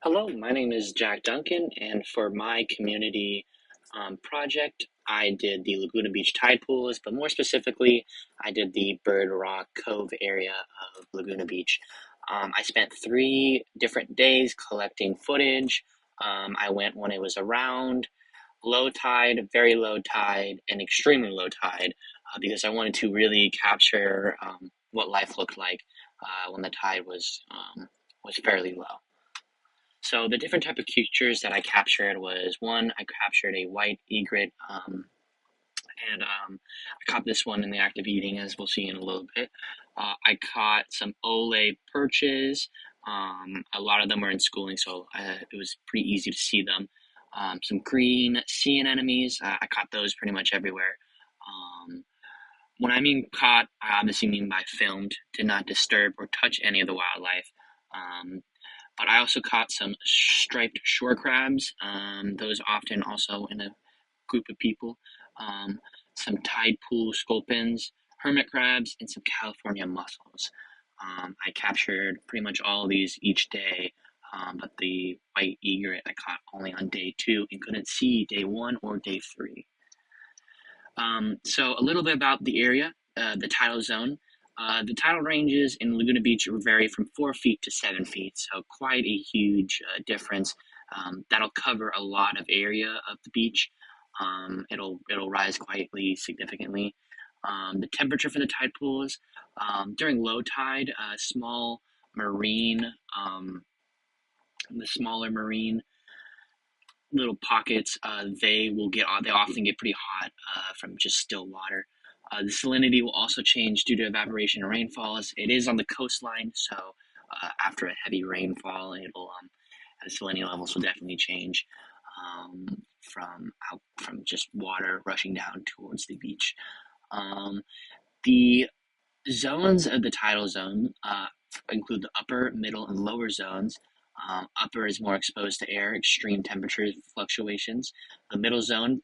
Hello, my name is Jack Duncan, and for my community project, I did the Laguna Beach tide pools, but more specifically, I did the Bird Rock Cove area of Laguna Beach. I spent 3 different days collecting footage. I went when it was around low tide, very low tide, and extremely low tide because I wanted to really capture what life looked like when the tide was fairly low. So the different type of creatures that I captured was one, I captured a white egret, and I caught this one in the act of eating, as we'll see in a little bit. I caught some ole perches. A lot of them were in schooling, so it was pretty easy to see them. Some green sea anemones. I caught those pretty much everywhere. Um, when I mean caught, I obviously mean by filmed. Did not disturb or touch any of the wildlife. Um, but I also caught some striped shore crabs. Those often also in a group of people. Um, some tide pool sculpins, hermit crabs, and some California mussels. I captured pretty much all of these each day, but the white egret I caught only on day 2 and couldn't see day 1 or day 3. So a little bit about the area, the tidal zone. The tidal ranges in Laguna Beach vary from 4 feet to 7 feet, so quite a huge difference. That'll cover a lot of area of the beach. It'll rise quietly significantly. The temperature for the tide pools during low tide, the smaller marine little pockets, they often get pretty hot from just still water. The salinity will also change due to evaporation and rainfalls. It is on the coastline, so after a heavy rainfall, the salinity levels will definitely change from just water rushing down towards the beach. Um, the zones of the tidal zone include the upper, middle, and lower zones. Upper is more exposed to air, extreme temperature fluctuations. The middle zone,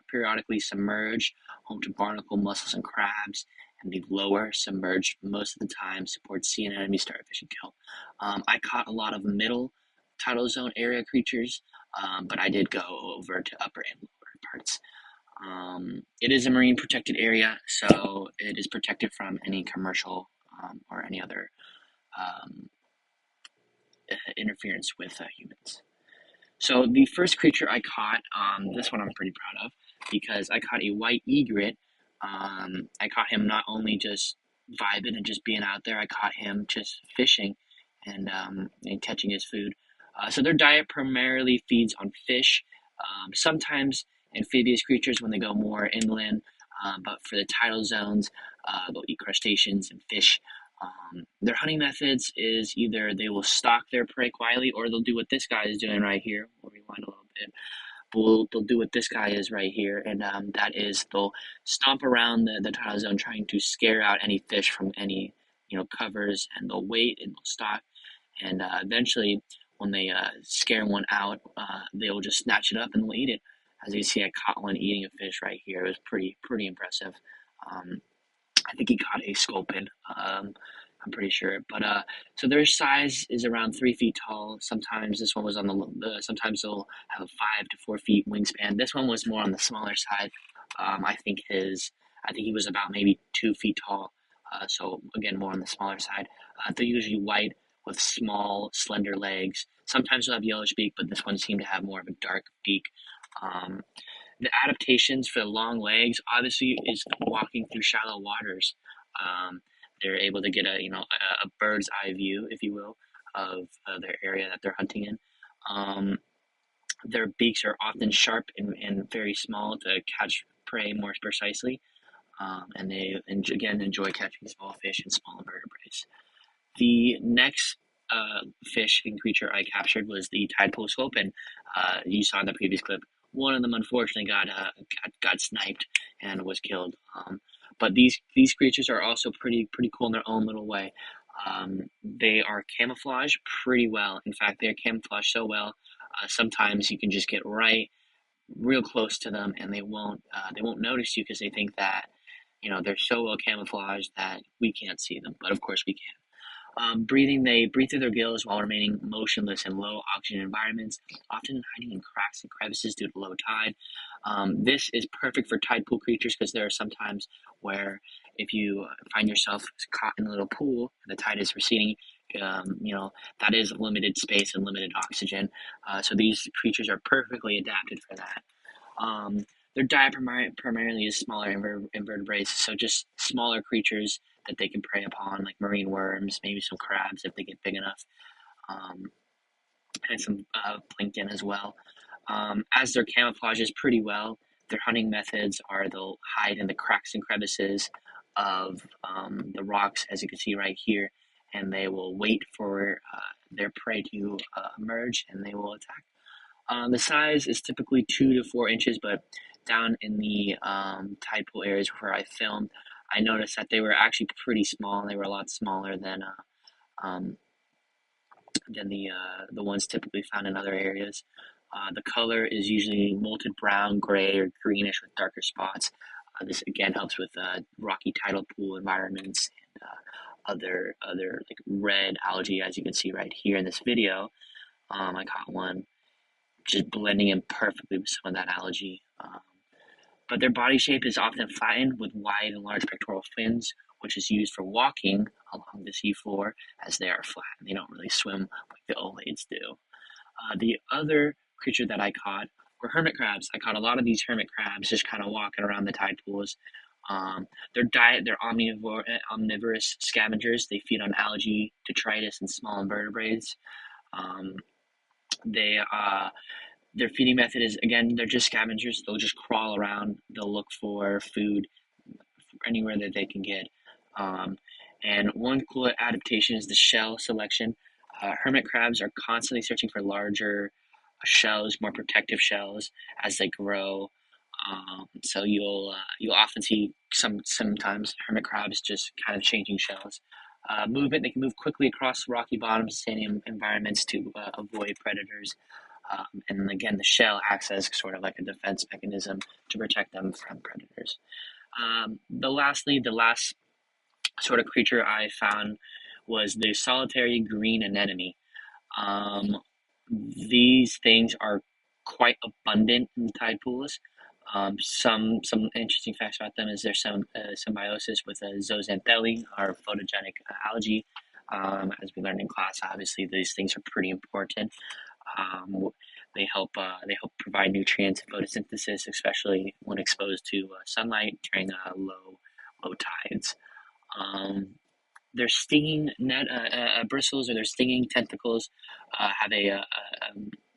periodically submerged, home to barnacle, mussels, and crabs. And the lower, submerged most of the time, supports sea anemone, starfish, and kelp. I caught a lot of middle tidal zone area creatures, but I did go over to upper and lower parts. It is a marine protected area, so it is protected from any commercial or any other um, interference with humans. So the first creature I caught, this one I'm pretty proud of because I caught a white egret. I caught him not only just vibing and just being out there, I caught him just fishing and catching his food. So their diet primarily feeds on fish, sometimes amphibious creatures when they go more inland, but for the tidal zones, they'll eat crustaceans and fish. Their hunting methods is either they will stalk their prey quietly, or they'll do what this guy is doing right here. We'll rewind a little bit. They'll do what this guy is right here, and that is they'll stomp around the tidal zone trying to scare out any fish from any covers, and they'll wait and they'll stalk, and eventually when they scare one out, they will just snatch it up and they'll eat it. As you see, I caught one eating a fish right here. It was pretty impressive. Um, I think he caught a sculpin. I'm pretty sure. But so their size is around 3 feet tall. Sometimes this one was on sometimes they'll have a 5 to 4 feet wingspan. This one was more on the smaller side. I think he was about maybe 2 feet tall. So again, more on the smaller side. They're usually white with small, slender legs. Sometimes they'll have yellowish beak, but this one seemed to have more of a dark beak. Um, the adaptations for the long legs obviously is walking through shallow waters. Um, they're able to get a bird's eye view, if you will, of their area that they're hunting in. Um, their beaks are often sharp and very small to catch prey more precisely, and they again enjoy catching small fish and small invertebrates. The next fish and creature I captured was the tide pool sculpin. You saw in the previous clip. One of them unfortunately got sniped and was killed. But these creatures are also pretty cool in their own little way. They are camouflaged pretty well. In fact, they are camouflaged so well. Sometimes you can just get real close to them, and they won't notice you because they think that they're so well camouflaged that we can't see them. But of course we can. Breathing, they breathe through their gills while remaining motionless in low oxygen environments, often hiding in cracks and crevices due to low tide. This is perfect for tide pool creatures because there are some times where if you find yourself caught in a little pool and the tide is receding, that is limited space and limited oxygen. So these creatures are perfectly adapted for that. Um, their diet primarily is smaller invertebrates, so just smaller creatures that they can prey upon, like marine worms, maybe some crabs if they get big enough, um, and some plankton as well. As their camouflages pretty well, their hunting methods are they'll hide in the cracks and crevices of the rocks, as you can see right here, and they will wait for their prey to emerge, and they will attack. The size is typically 2 to 4 inches, but down in the tide pool areas where I filmed, I noticed that they were actually pretty small. They were a lot smaller um, than the ones typically found in other areas. The color is usually molted brown, gray, or greenish with darker spots. This again helps with rocky tidal pool environments and other like red algae, as you can see right here in this video. I caught one just blending in perfectly with some of that algae. But their body shape is often flattened with wide and large pectoral fins, which is used for walking along the seafloor as they are flat and they don't really swim like the olaids do. The other creature that I caught were hermit crabs. I caught a lot of these hermit crabs just kind of walking around the tide pools. Their diet, they're omnivorous scavengers. They feed on algae, detritus, and small invertebrates. Um, they Their feeding method is again they're just scavengers. They'll just crawl around. They'll look for food anywhere that they can get. Um, and one cool adaptation is the shell selection. Hermit crabs are constantly searching for larger shells, more protective shells as they grow. So you'll often see sometimes hermit crabs just kind of changing shells. Movement, they can move quickly across rocky bottoms, sandy environments to avoid predators. And again, the shell acts as sort of like a defense mechanism to protect them from predators. The last sort of creature I found was the solitary green anemone. Um, these things are quite abundant in tide pools. Some interesting facts about them is there's some symbiosis with a zooxanthellae, or photogenic algae. As we learned in class, obviously these things are pretty important. Um, they help provide nutrients and photosynthesis, especially when exposed to sunlight during low tides. Um, their stinging net bristles or their stinging tentacles have a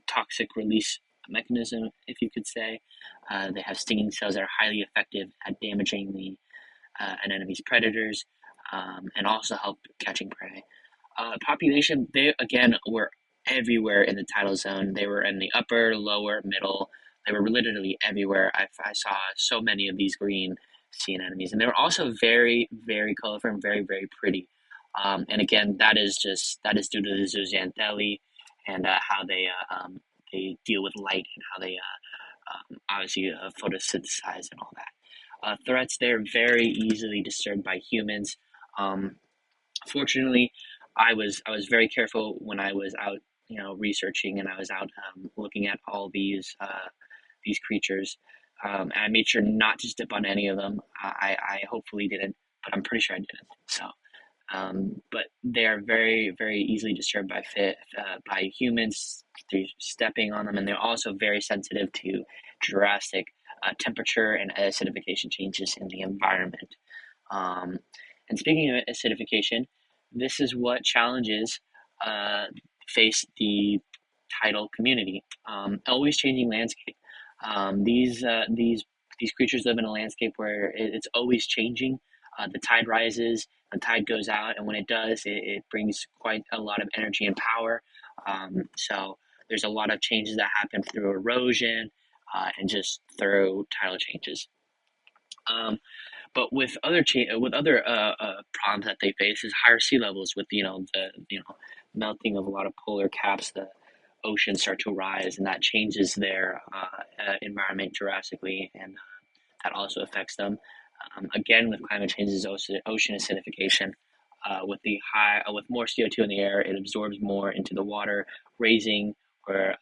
toxic release mechanism, if you could say. They have stinging cells that are highly effective at damaging an enemy's predators, and also help catching prey. Population, they again were everywhere in the tidal zone. They were in the upper, lower, middle. They were literally everywhere. I saw so many of these green sea anemones, and they were also very, very colorful and very, very pretty. And again, that is due to the zooxanthellae and how they deal with light and how they obviously photosynthesize and all that. Threats, they're very easily disturbed by humans. Um, Fortunately, I was very careful when I was out, researching, and I was out looking at all these creatures. And I made sure not to step on any of them. I hopefully didn't, but I'm pretty sure I didn't. So, but they are very, very easily disturbed by humans through stepping on them, and they're also very sensitive to drastic temperature and acidification changes in the environment. Um, and speaking of acidification, this is what challenges uh, face the tidal community. Always changing landscape. These creatures live in a landscape where it's always changing. The tide rises, the tide goes out, and when it does, it brings quite a lot of energy and power. So there's a lot of changes that happen through erosion and just through tidal changes. Um, but with other problems that they face is higher sea levels with the melting of a lot of polar caps. The oceans start to rise, and that changes their environment drastically, and that also affects them. Again, with climate change is ocean acidification. with more CO2 in the air, it absorbs more into the water, raising or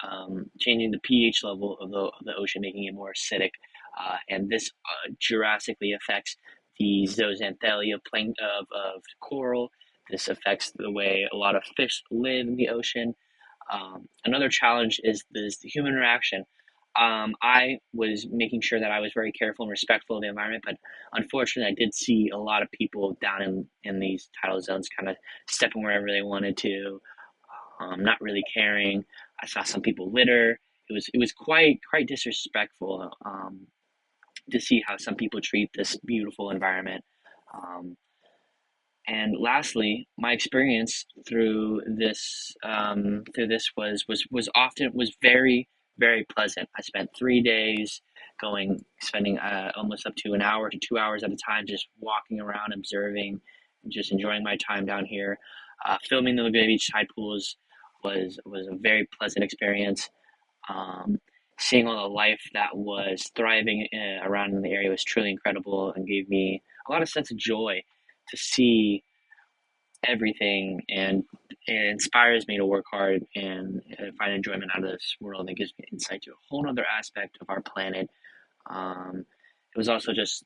changing the pH level of the ocean, making it more acidic. And this drastically affects the zooxanthellae of coral. This affects the way a lot of fish live in the ocean. Another challenge is the human interaction. I was making sure that I was very careful and respectful of the environment, but unfortunately, I did see a lot of people down in these tidal zones kind of stepping wherever they wanted to, not really caring. I saw some people litter. It was quite disrespectful to see how some people treat this beautiful environment. Um, and lastly, my experience through this was very pleasant. I spent 3 days spending almost up to an hour to 2 hours at a time, just walking around, observing, and just enjoying my time down here. Filming the Laguna Beach tide pools was a very pleasant experience. Um, Seeing all the life that was thriving around in the area was truly incredible and gave me a lot of sense of joy to see everything, and it inspires me to work hard and find enjoyment out of this world, and gives me insight to a whole other aspect of our planet. It was also just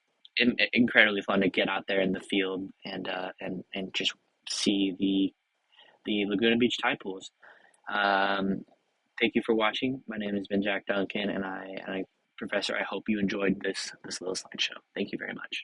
incredibly fun to get out there in the field and just see the Laguna Beach tide pools. Um, Thank you for watching. My name has been Jack Duncan, and Professor, I hope you enjoyed this little slideshow. Thank you very much.